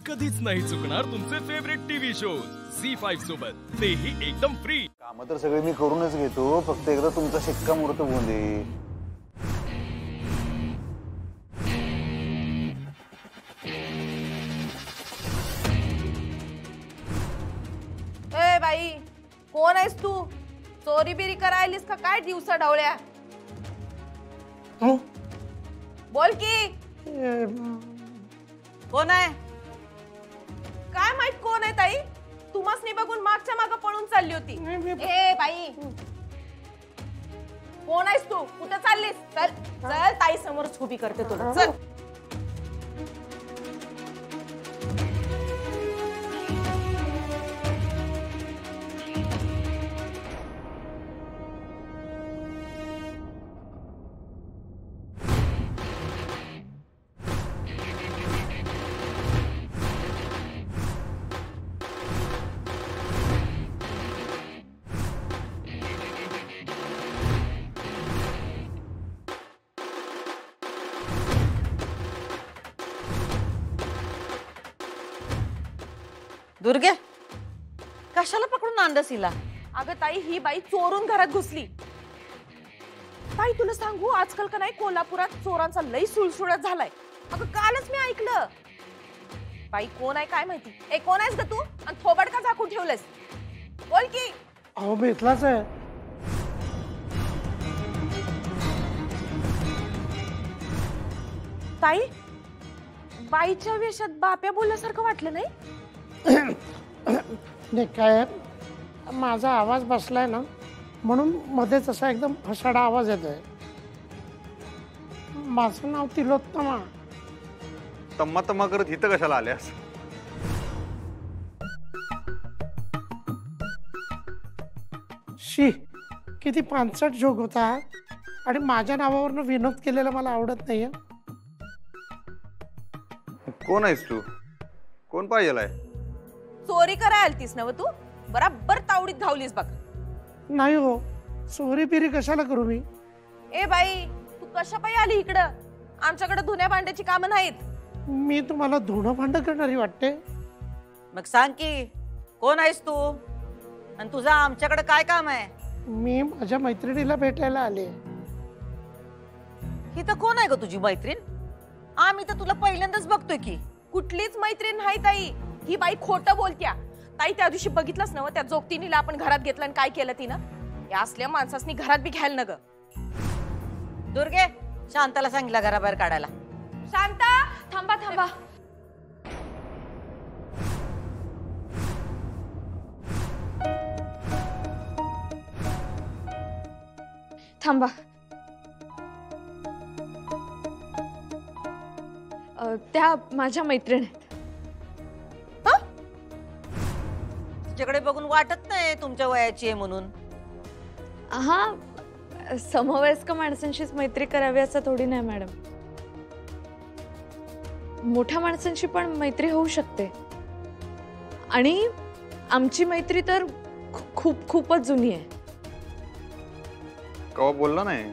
कधीच नाही चुकणार तुमचे फेवरेट टीव्ही शोज झी5 सोबत, तेही एकदम फ्री। काम तर सगळे मी करूनच घेतो, फक्त एकदा तुमचा शिक्कामोर्तब होऊन दे। ए बाई, कोण आहेस तू? चोरी बिरी करायलीस का काय दिवसा ढवळ्या? बोल की कोण आहे? काय माहित कोण आहे ताई? तुम्हासनी बघून मागच्या माग पळून चालली होती। ए बाई, कोण आहेस तू? कुठे चाललीस? चल चल, ताई समोरच उभी करते तुला, चल। दुर्गे, कशाला पकडून आणलंस हिला? अगं ताई, ही बाई चोरून घरात घुसली। ताई तुला सांगू, आजकाल का नाही कोल्हापुरात चोरांचा लई सुळसुळाट झालाय। अगं कालच मी ऐकलं। बाई कोण आहे काय माहिती? ए कोण आहेस ग तू? आणि थोबड का झाकून ठेवलंस? बोल की। अहो मी इथलाच आहे। ताई, बाईच्या वेशात बाप्या बोलल्यासारखं वाटलं नाही? नाही काय, माझा आवाज बसलाय ना, म्हणून मध्येच असा एकदम फसाडा आवाज येतोय। माझं नाव तिलोत्तमा। तम्मा तम्मा करत इथं कशाला आल्यास? शी, किती पानसट जोक होता आणि माझ्या नावावरनं विनोद केलेला मला आवडत नाहीये। कोण आहेस तू? कोण पाहिजेलाय? चोरी करायला आलतीस ना तू? बराबर तावडीत धावलीस बघ। नाही हो, चोरी बिरी कशाला करू मी? ए बाई, तू कशा पायी आली इकडं? आमच्याकडे धुण्या भांड्याची कामं नाहीत। मी तुम्हाला धुणं भांडं करणारी वाटते? मग सांग की कोण आहेस तू आणि तुझा आमच्याकडे काय काम आहे? मी माझ्या मैत्रिणीला भेटायला आले। ही तर कोण आहे ग तुझी मैत्रीण? आम्ही तर तुला पहिल्यांदाच बघतोय की। कुठलीच मैत्रीण नाही ताई, ही बाई खोटं बोलत्या। ताई त्या दिवशी बघितलंस ना, त्या जोगतीनीला आपण घरात घेतलं आणि काय केलं तिनं? या असल्या माणसासनी घरात बी घ्यायला न ग। दुर्गे, शांताला सांगितलं घराबाहेर काढायला। शांता, थांबा थांबा। थांबा। त्या माझ्या मैत्रीण आहेत। तुझ्याकडे बघून वाटत नाही तुमच्या वयाची आहे म्हणून। हा, समवयस्क माणसांशीच मैत्री करावी असं थोडी नाही मॅडम। मोठ्या माणसांशी पण मैत्री होऊ शकते आणि आमची मैत्री तर खूपच जुनी आहे। कवा बोलला नाही?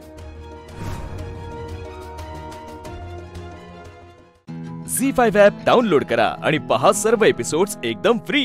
झी5 ॲप डाउनलोड करा आणि पहा सर्व एपिसोड्स एकदम फ्री।